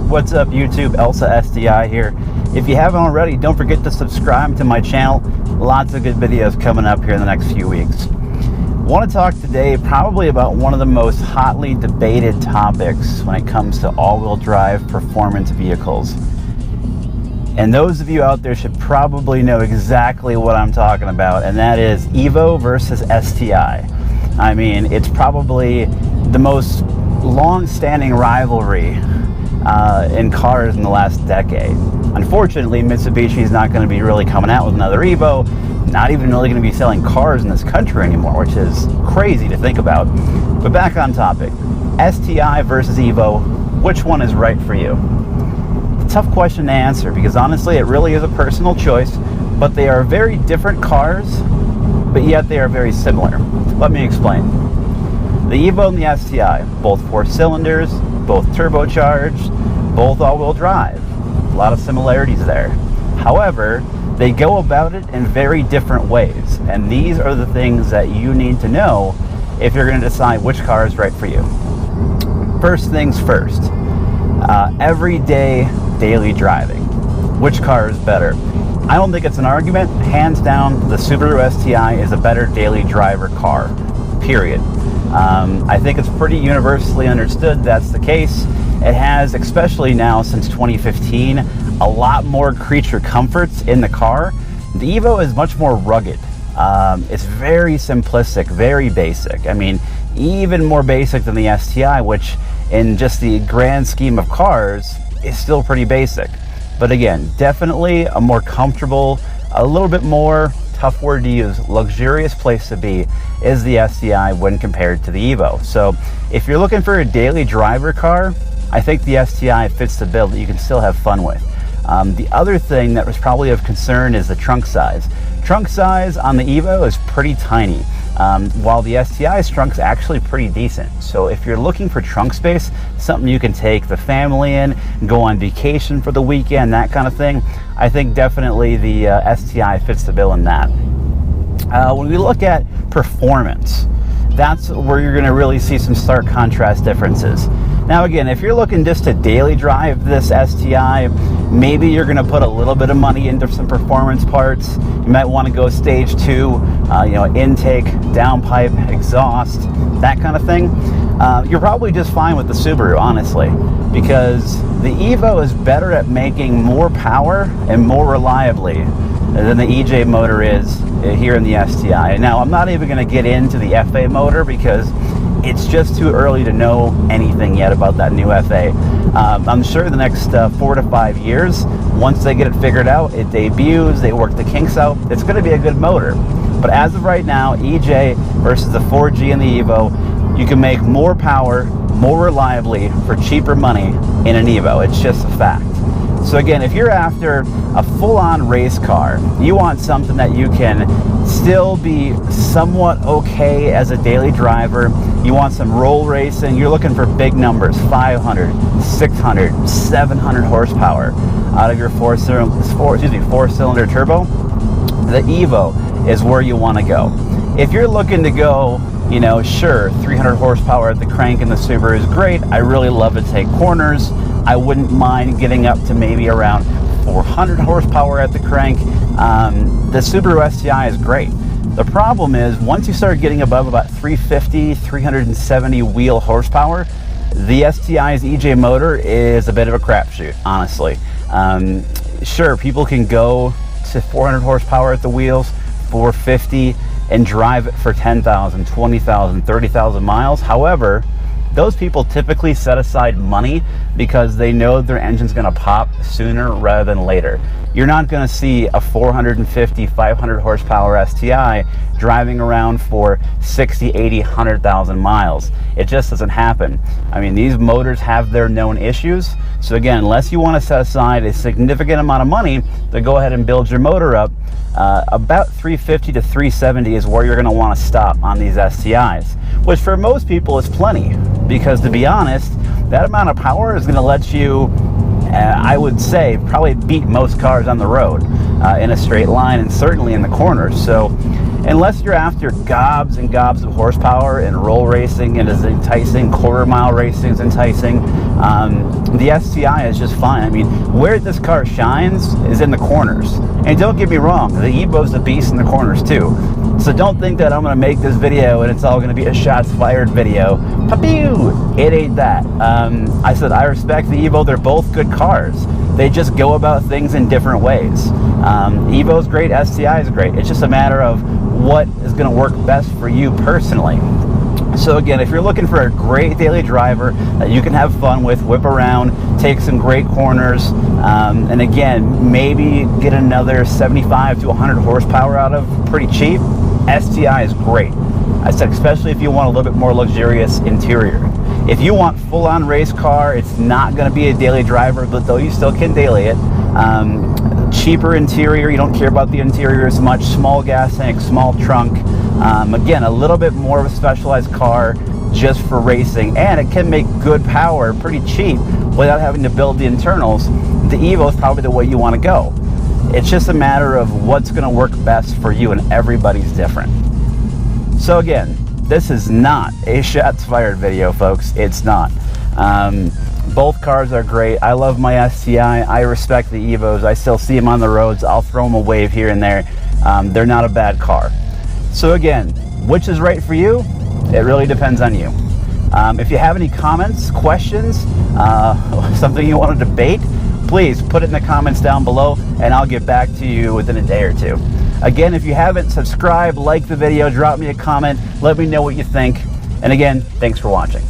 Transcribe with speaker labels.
Speaker 1: What's up YouTube? Elsa STi here. If you haven't already, don't forget to subscribe to my channel. Lots of good videos coming up here in the next few weeks. I want to talk today probably about one of the most hotly debated topics when it comes to all-wheel drive performance vehicles. And those of you out there should probably know exactly what I'm talking about, and that is Evo versus STi. I mean, it's probably the most long-standing rivalry in cars in the last decade. Unfortunately, Mitsubishi is not going to be really coming out with another Evo, not even really going to be selling cars in this country anymore, which is crazy to think about. But back on topic, STi versus Evo, which one is right for you? It's a tough question to answer because honestly it really is a personal choice, but they are very different cars, but yet they are very similar. Let me explain. The Evo and the STi, both 4 cylinders, both turbocharged, both all-wheel drive. A lot of similarities there. However, they go about it in very different ways, and these are the things that you need to know if you're going to decide which car is right for you. First things first, everyday daily driving. Which car is better? I don't think it's an argument. Hands down, the Subaru STi is a better daily driver car, period. I think it's pretty universally understood that's the case. It has, especially now since 2015, a lot more creature comforts in the car. The Evo is much more rugged. It's very simplistic, very basic. I mean, even more basic than the STi, which in just the grand scheme of cars is still pretty basic. But again, definitely a more comfortable, a little bit more, tough word to use, luxurious place to be is the STi when compared to the Evo. So if you're looking for a daily driver car, I think the STi fits the bill that you can still have fun with. The other thing that was probably of concern is the trunk size. Trunk size on the Evo is pretty tiny, while the STi's trunk's actually pretty decent. So if you're looking for trunk space, something you can take the family in, go on vacation for the weekend, that kind of thing, I think definitely the STi fits the bill in that. When we look at performance, that's where you're going to really see some stark contrast differences. Now again, if you're looking just to daily drive this STi, maybe you're going to put a little bit of money into some performance parts. You might want to go stage 2, intake, downpipe, exhaust, that kind of thing. You're probably just fine with the Subaru, honestly, because the Evo is better at making more power and more reliably than the EJ motor is here in the STi. And now I'm not even going to get into the FA motor because it's just too early to know anything yet about that new FA. I'm sure the next 4 to 5 years, once they get it figured out, it debuts, they work the kinks out, it's going to be a good motor. But as of right now, EJ versus the 4G and the Evo, you can make more power, more reliably for cheaper money in an Evo. It's just a fact. So again, if you're after a full-on race car, you want something that you can still be somewhat okay as a daily driver, you want some roll racing, you're looking for big numbers, 500, 600, 700 horsepower out of your four-cylinder turbo, the Evo is where you want to go. If you're looking to go, sure, 300 horsepower at the crank in the Subaru is great. I really love to take corners. I wouldn't mind getting up to maybe around 400 horsepower at the crank. The Subaru STi is great. The problem is once you start getting above about 350, 370 wheel horsepower, the STi's EJ motor is a bit of a crapshoot, honestly. Sure, people can go to 400 horsepower at the wheels, 450, and drive it for 10,000, 20,000, 30,000 miles. However, those people typically set aside money because they know their engine's going to pop sooner rather than later. You're not going to see a 450, 500 horsepower STi driving around for 60, 80, 100,000 miles. It just doesn't happen. I mean, these motors have their known issues. So again, unless you want to set aside a significant amount of money to go ahead and build your motor up, about 350 to 370 is where you're going to want to stop on these STIs, which for most people is plenty, because to be honest, that amount of power is going to let you, I would say, probably beat most cars on the road in a straight line and certainly in the corners. So unless you're after gobs and gobs of horsepower and roll racing and is enticing, quarter mile racing is enticing, the STi is just fine. I mean, where this car shines is in the corners. And don't get me wrong, the Evo's a beast in the corners too. So don't think that I'm going to make this video and it's all going to be a shots fired video. Pa-pew! It ain't that. I said I respect the Evo. They're both good cars. They just go about things in different ways. Evo's great, STi is great. It's just a matter of what is going to work best for you personally. So again, if you're looking for a great daily driver that you can have fun with, whip around, take some great corners, and again, maybe get another 75 to 100 horsepower out of pretty cheap, STi is great. I said, especially if you want a little bit more luxurious interior. If you want full-on race car, it's not going to be a daily driver, but though you still can daily it. Cheaper interior, you don't care about the interior as much, small gas tank, small trunk. Again, a little bit more of a specialized car just for racing, and it can make good power pretty cheap without having to build the internals. The Evo is probably the way you want to go. It's just a matter of what's going to work best for you, and everybody's different. So again, this is not a shots fired video, folks. It's not. Both cars are great. I love my STi. I respect the Evos. I still see them on the roads. I'll throw them a wave here and there. They're not a bad car. So again, which is right for you? It really depends on you. If you have any comments, questions, something you want to debate, please put it in the comments down below and I'll get back to you within a day or two. Again, if you haven't, subscribe, like the video, drop me a comment, let me know what you think. And again, thanks for watching.